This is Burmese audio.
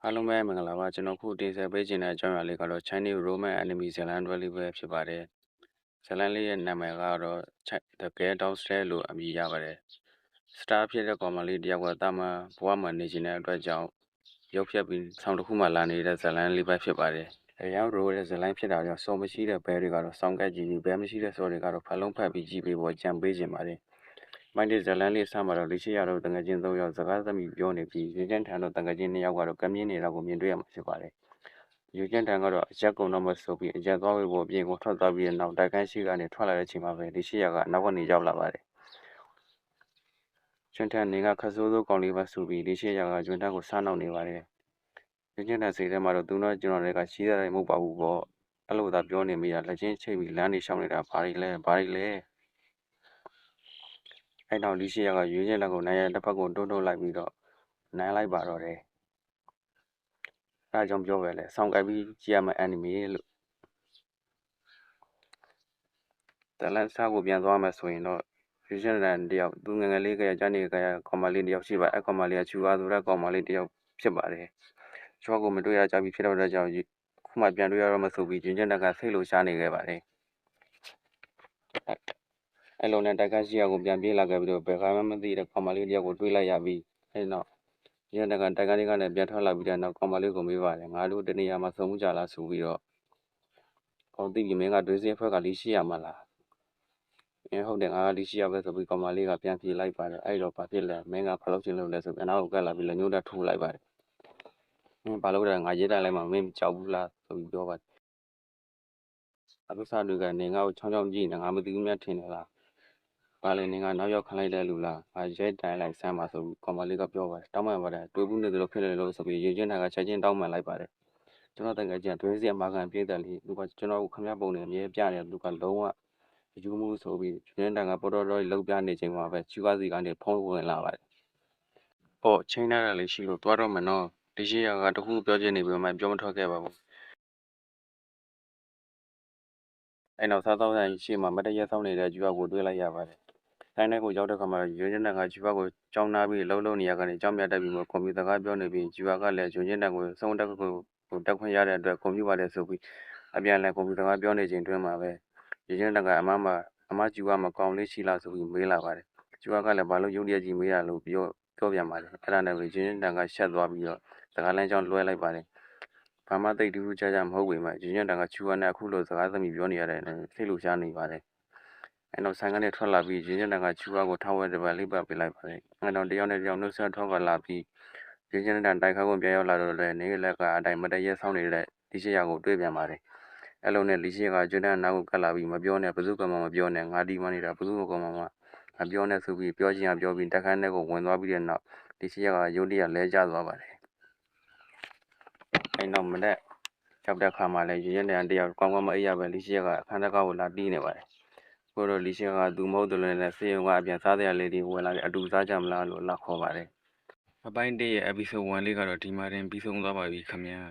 အားလုံးပဲမင်္ဂလာပါကျွန်တော်ခုတင်ဆက်ပေးခြင်းတဲ့အကြောင်းအရာလေးကတော့ Chinese Roman Enemy ဇာတ်လမ်းတွဲလေးပဲဖြစ်ပါတယ်ဇာတ်လမ်းလေးရဲ့နာမည်ကတော့ The Girl Downstairs လို့အမည်ရပါတယ် Star ဖြစ်တဲ့ကောင်မလေးတယောက်ကတာမန်ဘဝမှာနေခြင်းတဲ့အတွက်ကြောင့်ရုပ်ဖြတ်ပြီးဆောင်းတစ်ခုမှလာနေတဲ့ဇာတ်လမ်းလေးပဲဖြစ်ပါတယ်အရာရိုးတဲ့ဇာတ်လမ်းဖြစ်တာကြောင့်စုံမရှိတဲ့ဘဲတွေကတော့စောင်းကက်ကြည့်ပြီးဘဲမရှိတဲ့စော်တွေကတော့ဖတ်လုံးဖတ်ပြီးကြည့်ပေးဖို့ကြံပေးခြင်းပါတယ်မိုင်းတဲ့ဇလန်းလေးဆမ်းမှာတော့လေးရှိရတော့တငယ်ချင်း၃ယောက်စကားသမီးပြောနေပြီးယူကျန်းထန်တော့တငယ်ချင်း၂ယောက်ကတော့ကမြင်းနေတာကိုမြင်တွေ့ရမှာဖြစ်ပါတယ်။ယူကျန်းထန်ကတော့အချက်ကုံတော့မဆိုပြီးအချက်သွားဝေဖို့အပြင်ကိုထွက်သွားပြီးနောက်တိုက်ခန်းရှိကနေထွက်လာတဲ့အချိန်မှာပဲလေးရှိရကနောက်ကနေရောက်လာပါတယ်။ကျွန်းထန်နေကခဆိုးဆိုးကောင်လေးပါဆိုပြီးလေးရှိရကကျွန်းထန်ကိုစားနောက်နေပါတယ်။ယူကျန်းထန်စိတ်ထဲမှာတော့သူတို့ကျွန်တော်တွေကရှိရတဲ့မဟုတ်ပါဘူးပေါ့။အဲ့လိုသာပြောနေမိတာလက်ချင်းချိတ်ပြီးလမ်းနေရှောင်နေတာဘာတွေလဲအဲ့နောက်လူရှိရကရွေးချက်လက်ကိုနိုင်ရတစ်ဖက်ကိုတွန်းထုတ်လိုက်ပြီးတော့နိုင်လိုက်ပါတော့တယ်အဲကြောင့်ပြောပဲလေဆောင်းကပ်ပြီးကြည့်ရမယ့် anime လို့တလန့်စားကိုပြန်သွားမယ်ဆိုရင်တော့ရွေးချက်လက်တယောက်သူငငယ်လေးကကြာနေကကောင်မလေးတယောက်ရှိပါအဲ့ကောင်မလေးကချူအားဆိုတဲ့ကောင်မလေးတယောက်ဖြစ်ပါတယ်ချောကိုမတွေ့ရကြပြီးဖြစ်တော့တဲ့ကြောင့်ခုမှပြန်တွေ့ရတော့မှဆိုပြီးကျွန်းကျန်တက်ကဆိတ်လို့ရှားနေခဲ့ပါတယ်အဲ့လိုနဲ့တက်ကရှိရကိုပြန်ပြေးလာခဲ့ပြီးတော့ဘယ်ကမှမသိတဲ့ကောင်မလေးတယောက်ကိုတွေးလိုက်ရပြီးအဲ့နောက်ရတဲ့ကတိုက်ကလေးကလည်းပြန်ထွက်လာပြီးတဲ့နောက်ကောင်မလေးကိုမေးပါတယ်ငါတို့တနေရာမှာစုံမှုကြလားဆိုပြီးတော့ကောင်းသိပြီမင်းကတွေးစင်းဖွဲ့ကလေးရှိရမှာလားဟုတ်တယ်ငါကလေးရှိရပဲဆိုပြီးကောင်မလေးကပြန်ပြေးလိုက်ပါတယ်အဲ့တော့ဘာဖြစ်လဲမင်းကဖလောက်ချင်လို့လဲဆိုပြီးအနောက်ကိုကပ်လာပြီးလက်ညှိုးတက်ထိုးလိုက်ပါတယ်ဘာလို့လဲငါရေးတိုင်းလိုက်မှမင်းကြောက်ဘူးလားဆိုပြီးပြောပါတယ်အပိစားတွေကနေငါ့ကိုချောင်းချောင်းကြည့်နေငါမသိဘူးများထင်တယ်လားဘာလဲနင်ကနောက်ရောက်ခံလိုက်တဲ့လူလားငါရဲတိုင်းလိုက်ဆမ်းပါဆိုပြီးကောင်မလေးကပြောပါတယ်တောင်းပန်ပါတယ်တွေးဘူးနေသလိုဖြစ်နေလို့ဆိုပြီးရေချင်းကချက်ချင်းတောင်းပန်လိုက်ပါတယ်ကျွန်တော်တကယ်ချင်းတွင်းစီအမာခံပြေးတယ်လေသူကကျွန်တော်ကိုခမရပုံနေအမြဲပြနေသူကလုံးဝယူမှုဆိုပြီးကျွန်းတန်ကပေါ်တော်တော်လောက်ပြနေချိန်မှာပဲချူကားစီကနေဖုံးဝင်လာပါတယ်ဟောချိန်ထားတာလေးရှိလို့သွားတော့မနော်ဒီရှိရကတခုပြောချင်နေပြီမှပြောမထွက်ခဲ့ပါဘူးအဲ့နောက်စားတော့ဆိုင်ရှိမှမတရဆောင်းနေတဲ့ကျူကိုတွေးလိုက်ရပါတယ်တိုင်းတိုင်းကိုရောက်တဲ့ခါမှာရွှေချင်းတန်ကကျူကိုကြောင်းနာပြီးလှုပ်လှုပ်နေရကနေကြောင်းမြတ်တက်ပြီးမှကွန်ပျူတာကပြောနေပြီးကျူကလည်းရွှေချင်းတန်ကိုစုံတက်ကိုတက်ခွင့်ရတဲ့အတွက်ကွန်ပျူတာလည်းဆိုပြီးအပြန်လည်းကွန်ပျူတာကပြောနေချိန်တွင်းမှာပဲရွှေချင်းတန်ကအမကျူကမကောင်းလေးရှိလားဆိုပြီးမေးလာပါတယ်ကျူကလည်းဘာလို့ရုပ်ရည်ကြီးမေးရလို့ပြောပြန်ပါတယ်အဲ့ဒါနဲ့ရွှေချင်းတန်ကရှက်သွားပြီးတော့စကားလမ်းကြောင်းလွှဲလိုက်ပါတယ်ဘာမှသိတူးကြမဟုတ်ပေမဲ့ရွှေချင်းတန်ကကျူကနဲ့အခုလိုစကားသမီးပြောနေရတဲ့စိတ်လှရှားနေပါတယ်အဲ့တော့ဆိုင်ကနေထွက်လာပြီးရင်းချင်းတန်ကချူဝါကိုထောက်ဝဲတပတ်လေးပတ်ပေးလိုက်ပါတယ်အဲ့တော့တယောက်နဲ့တယောက်နှုတ်ဆက်ထောက်ကလာပြီးရင်းချင်းတန်တိုက်ခါကိုပြန်ရောက်လာတော့လည်းနေလက်ကအတိုင်းမတရဲဆောင်းနေတဲ့ဒီရှိရကိုတွေ့ပြန်ပါတယ်အဲ့လိုနဲ့လီရှိကကျွန်းတန်နာကိုကတ်လာပြီးမပြောနဲ့ဘသူကမှမပြောနဲ့ငါဒီမှနေတာဘသူကမှမပြောနဲ့ဆိုပြီးပြောချင်အောင်ပြောပြီးတက်ခန်းထဲကိုဝင်သွားပြီးတဲ့နောက်ဒီရှိရကရုတ်တရက်လဲကျသွားပါတယ်အဲ့နောက်မနေ့ကြောက်တဲ့ခါမှလည်းရင်းချင်းတန်တယောက်ကောင်းကောင်းမအိပ်ရပဲလီရှိရကအခန်းထဲကိုလာတီးနေပါတယ်ကိုတော့လီရှင်ကသူမဟုတ်တယ်လို့လည်းစေယုံကအပြန်စားတဲ့အလေးတွေဝင်လာတယ်အတူစားကြမလားလို့လာခေါ်ပါတယ်အပိုင်း1ရဲ့ episode 1လေးကတော့ဒီမှာတင်ပြီးဆုံးသွားပါပြီခင်ဗျာ